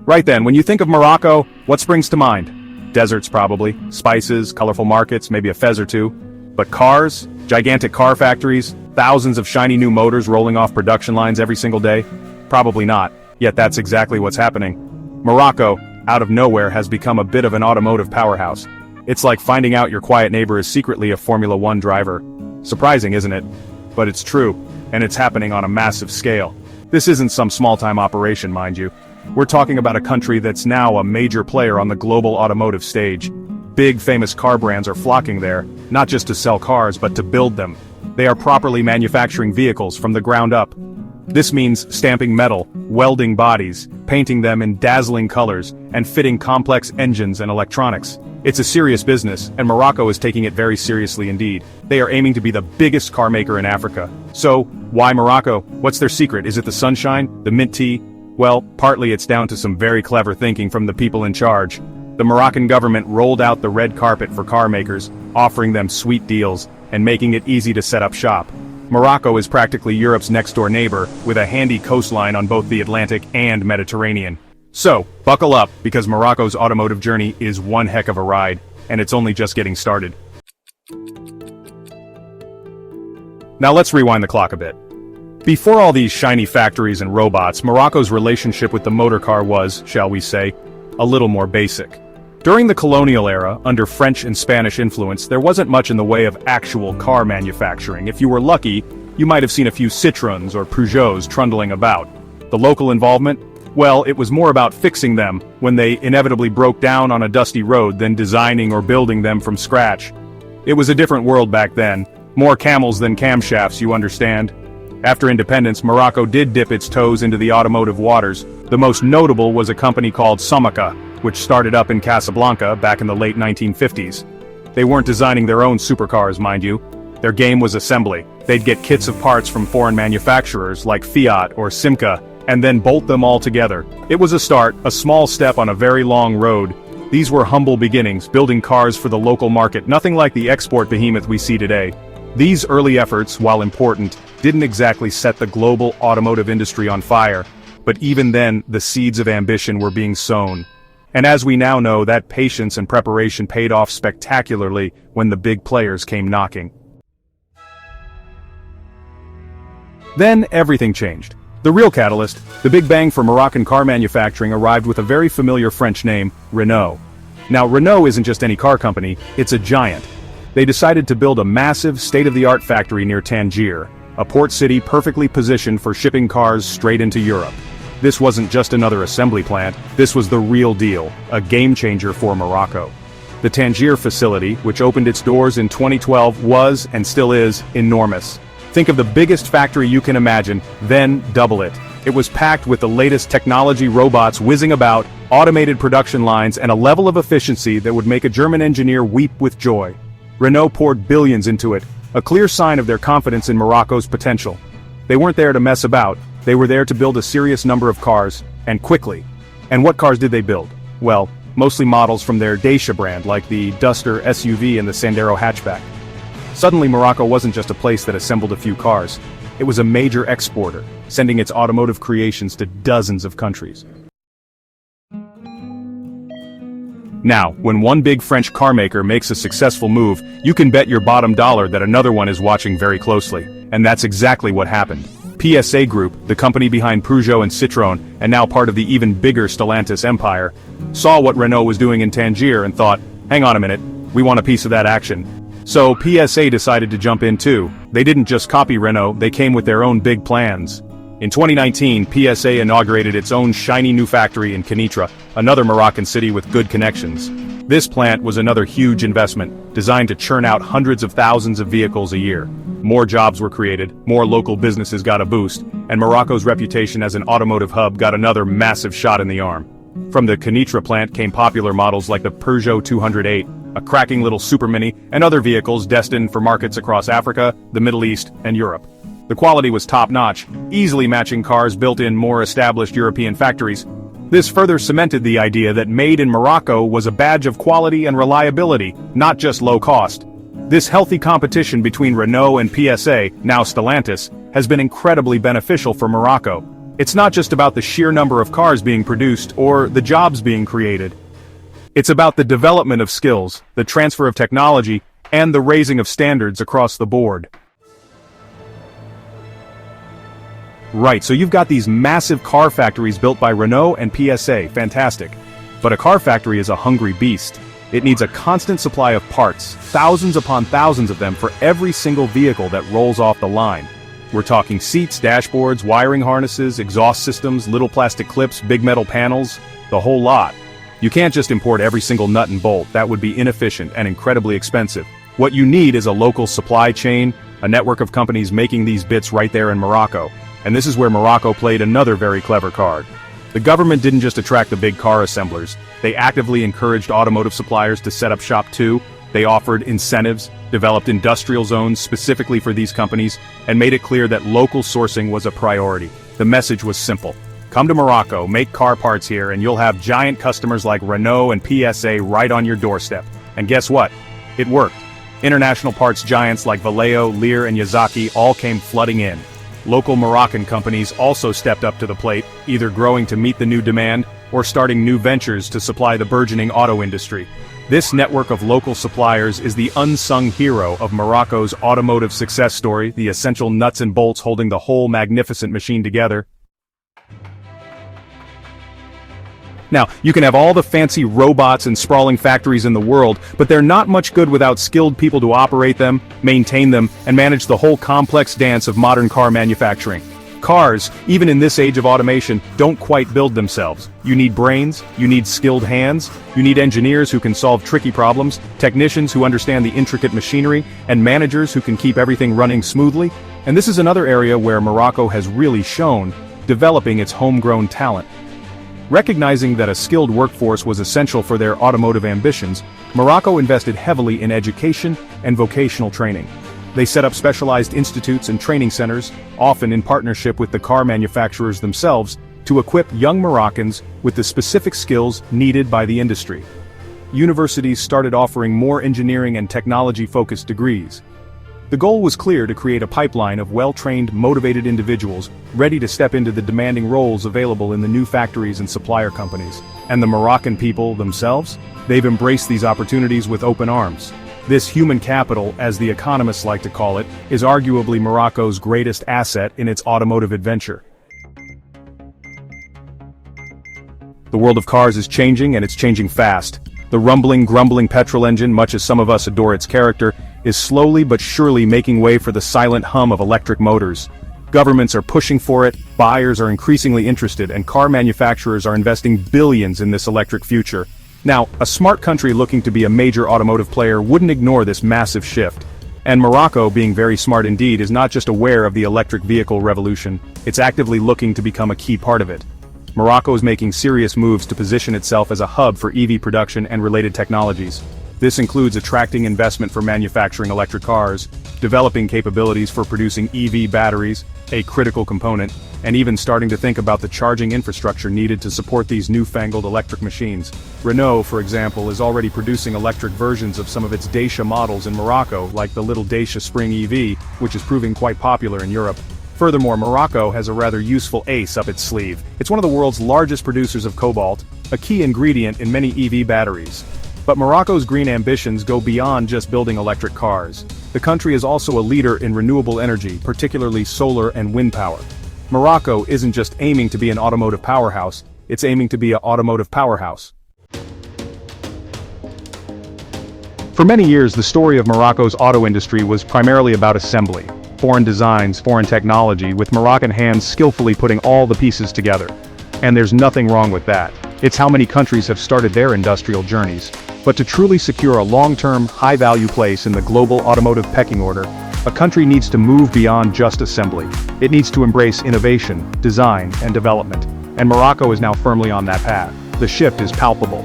Right then, when you think of Morocco, what springs to mind? Deserts probably, spices, colorful markets, maybe a fez or two. But cars? Gigantic car factories? Thousands of shiny new motors rolling off production lines every single day? Probably not, yet that's exactly what's happening. Morocco, out of nowhere, has become a bit of an automotive powerhouse. It's like finding out your quiet neighbor is secretly a Formula One driver. Surprising, isn't it? But it's true, and it's happening on a massive scale. This isn't some small-time operation, mind you. We're talking about a country that's now a major player on the global automotive stage. Big famous car brands are flocking there, not just to sell cars but to build them. They are properly manufacturing vehicles from the ground up. This means stamping metal, welding bodies, painting them in dazzling colors, and fitting complex engines and electronics. It's a serious business, and Morocco is taking it very seriously indeed. They are aiming to be the biggest car maker in Africa. So, why Morocco? What's their secret? Is it the sunshine? The mint tea? Well, partly it's down to some very clever thinking from the people in charge. The Moroccan government rolled out the red carpet for car makers, offering them sweet deals, and making it easy to set up shop. Morocco is practically Europe's next-door neighbor, with a handy coastline on both the Atlantic and Mediterranean. So, buckle up, because Morocco's automotive journey is one heck of a ride, and it's only just getting started. Now let's rewind the clock a bit. Before all these shiny factories and robots, Morocco's relationship with the motor car was, shall we say, a little more basic. During the colonial era, under French and Spanish influence, there wasn't much in the way of actual car manufacturing. If you were lucky, you might have seen a few Citroëns or Peugeots trundling about. The local involvement? Well, it was more about fixing them when they inevitably broke down on a dusty road than designing or building them from scratch. It was a different world back then. More camels than camshafts, you understand. After independence, Morocco did dip its toes into the automotive waters. The most notable was a company called Somaca, which started up in Casablanca back in the late 1950s. They weren't designing their own supercars, mind you. Their game was assembly. They'd get kits of parts from foreign manufacturers like Fiat or Simca, and then bolt them all together. It was a start, a small step on a very long road. These were humble beginnings, building cars for the local market, nothing like the export behemoth we see today. These early efforts, while important, didn't exactly set the global automotive industry on fire, but even then, the seeds of ambition were being sown. And as we now know, that patience and preparation paid off spectacularly when the big players came knocking. Then, everything changed. The real catalyst, the big bang for Moroccan car manufacturing, arrived with a very familiar French name, Renault. Now, Renault isn't just any car company, it's a giant. They decided to build a massive, state-of-the-art factory near Tangier, a port city perfectly positioned for shipping cars straight into Europe. This wasn't just another assembly plant, this was the real deal, a game-changer for Morocco. The Tangier facility, which opened its doors in 2012, was, and still is, enormous. Think of the biggest factory you can imagine, then double it. It was packed with the latest technology, robots whizzing about, automated production lines, and a level of efficiency that would make a German engineer weep with joy. Renault poured billions into it, a clear sign of their confidence in Morocco's potential. They weren't there to mess about, they were there to build a serious number of cars, and quickly. And what cars did they build? Well, mostly models from their Dacia brand, like the Duster SUV and the Sandero hatchback. Suddenly, Morocco wasn't just a place that assembled a few cars. It was a major exporter, sending its automotive creations to dozens of countries. Now, when one big French car maker makes a successful move, you can bet your bottom dollar that another one is watching very closely. And that's exactly what happened. PSA Group, the company behind Peugeot and Citroën, and now part of the even bigger Stellantis empire, saw what Renault was doing in Tangier and thought, hang on a minute, we want a piece of that action. So PSA decided to jump in too. They didn't just copy Renault, they came with their own big plans. In 2019, PSA inaugurated its own shiny new factory in Kenitra, another Moroccan city with good connections. This plant was another huge investment, designed to churn out hundreds of thousands of vehicles a year. More jobs were created, more local businesses got a boost, and Morocco's reputation as an automotive hub got another massive shot in the arm. From the Kenitra plant came popular models like the Peugeot 208, a cracking little supermini, and other vehicles destined for markets across Africa, the Middle East, and Europe. The quality was top-notch, easily matching cars built in more established European factories. This further cemented the idea that made in Morocco was a badge of quality and reliability, not just low cost. This healthy competition between Renault and PSA, now Stellantis, has been incredibly beneficial for Morocco. It's not just about the sheer number of cars being produced or the jobs being created. It's about the development of skills, the transfer of technology, and the raising of standards across the board. Right, so you've got these massive car factories built by Renault and PSA, fantastic. But a car factory is a hungry beast. It needs a constant supply of parts, thousands upon thousands of them for every single vehicle that rolls off the line. We're talking seats, dashboards, wiring harnesses, exhaust systems, little plastic clips, big metal panels, the whole lot. You can't just import every single nut and bolt, that would be inefficient and incredibly expensive. What you need is a local supply chain, a network of companies making these bits right there in Morocco. And this is where Morocco played another very clever card. The government didn't just attract the big car assemblers, they actively encouraged automotive suppliers to set up shop too. They offered incentives, developed industrial zones specifically for these companies, and made it clear that local sourcing was a priority. The message was simple. Come to Morocco, make car parts here, and you'll have giant customers like Renault and PSA right on your doorstep. And guess what? It worked. International parts giants like Vallejo, Lear, and Yazaki all came flooding in. Local Moroccan companies also stepped up to the plate, either growing to meet the new demand or starting new ventures to supply the burgeoning auto industry. This network of local suppliers is the unsung hero of Morocco's automotive success story, the essential nuts and bolts holding the whole magnificent machine together. Now, you can have all the fancy robots and sprawling factories in the world, but they're not much good without skilled people to operate them, maintain them, and manage the whole complex dance of modern car manufacturing. Cars, even in this age of automation, don't quite build themselves. You need brains, you need skilled hands, you need engineers who can solve tricky problems, technicians who understand the intricate machinery, and managers who can keep everything running smoothly. And this is another area where Morocco has really shown, developing its homegrown talent. Recognizing that a skilled workforce was essential for their automotive ambitions, Morocco invested heavily in education and vocational training. They set up specialized institutes and training centers, often in partnership with the car manufacturers themselves, to equip young Moroccans with the specific skills needed by the industry. Universities started offering more engineering and technology-focused degrees. The goal was clear: to create a pipeline of well-trained, motivated individuals ready to step into the demanding roles available in the new factories and supplier companies. And the Moroccan people themselves? They've embraced these opportunities with open arms. This human capital, as the economists like to call it, is arguably Morocco's greatest asset in its automotive adventure. The world of cars is changing, and it's changing fast. The rumbling, grumbling petrol engine, much as some of us adore its character, is slowly but surely making way for the silent hum of electric motors. Governments are pushing for it, buyers are increasingly interested, and car manufacturers are investing billions in this electric future. Now, a smart country looking to be a major automotive player wouldn't ignore this massive shift. And Morocco, being very smart indeed, is not just aware of the electric vehicle revolution, it's actively looking to become a key part of it. Morocco is making serious moves to position itself as a hub for EV production and related technologies. This includes attracting investment for manufacturing electric cars, developing capabilities for producing EV batteries, a critical component, and even starting to think about the charging infrastructure needed to support these newfangled electric machines. Renault, for example, is already producing electric versions of some of its Dacia models in Morocco, like the little Dacia Spring EV, which is proving quite popular in Europe. Furthermore, Morocco has a rather useful ace up its sleeve. It's one of the world's largest producers of cobalt, a key ingredient in many EV batteries. But Morocco's green ambitions go beyond just building electric cars. The country is also a leader in renewable energy, particularly solar and wind power. Morocco isn't just aiming to be an automotive powerhouse, it's aiming to be an automotive powerhouse. For many years, the story of Morocco's auto industry was primarily about assembly. Foreign designs, foreign technology, with Moroccan hands skillfully putting all the pieces together. And there's nothing wrong with that. It's how many countries have started their industrial journeys. But to truly secure a long-term, high-value place in the global automotive pecking order, a country needs to move beyond just assembly. It needs to embrace innovation, design, and development. And Morocco is now firmly on that path. The shift is palpable.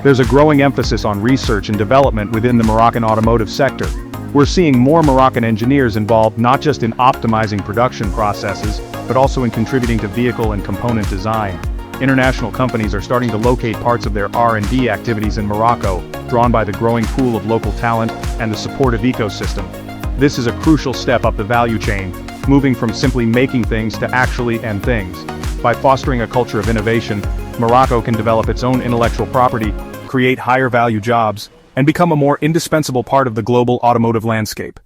There's a growing emphasis on research and development within the Moroccan automotive sector. We're seeing more Moroccan engineers involved not just in optimizing production processes, but also in contributing to vehicle and component design. International companies are starting to locate parts of their R&D activities in Morocco, drawn by the growing pool of local talent and the supportive ecosystem. This is a crucial step up the value chain, moving from simply making things to actually end things. By fostering a culture of innovation, Morocco can develop its own intellectual property, create higher-value jobs, and become a more indispensable part of the global automotive landscape.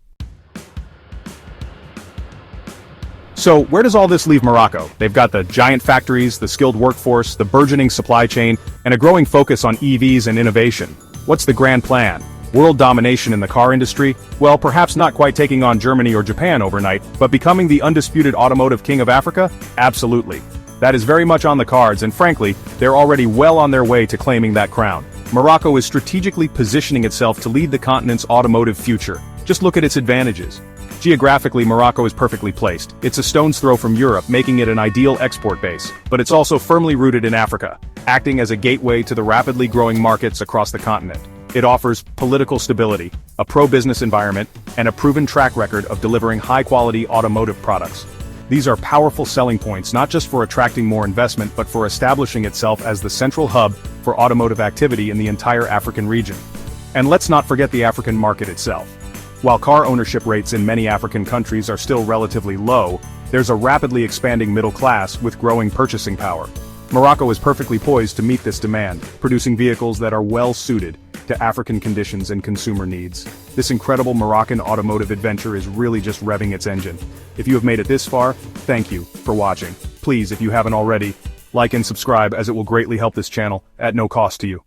So, where does all this leave Morocco? They've got the giant factories, the skilled workforce, the burgeoning supply chain, and a growing focus on EVs and innovation. What's the grand plan? World domination in the car industry? Well, perhaps not quite taking on Germany or Japan overnight, but becoming the undisputed automotive king of Africa? Absolutely. That is very much on the cards, and frankly, they're already well on their way to claiming that crown. Morocco is strategically positioning itself to lead the continent's automotive future. Just look at its advantages. Geographically, Morocco is perfectly placed. It's a stone's throw from Europe, making it an ideal export base. But it's also firmly rooted in Africa, acting as a gateway to the rapidly growing markets across the continent. It offers political stability, a pro-business environment, and a proven track record of delivering high-quality automotive products. These are powerful selling points not just for attracting more investment but for establishing itself as the central hub for automotive activity in the entire African region. And let's not forget the African market itself. While car ownership rates in many African countries are still relatively low, there's a rapidly expanding middle class with growing purchasing power. Morocco is perfectly poised to meet this demand, producing vehicles that are well suited to African conditions and consumer needs. This incredible Moroccan automotive adventure is really just revving its engine. If you have made it this far, thank you for watching. Please, if you haven't already, like and subscribe as it will greatly help this channel at no cost to you.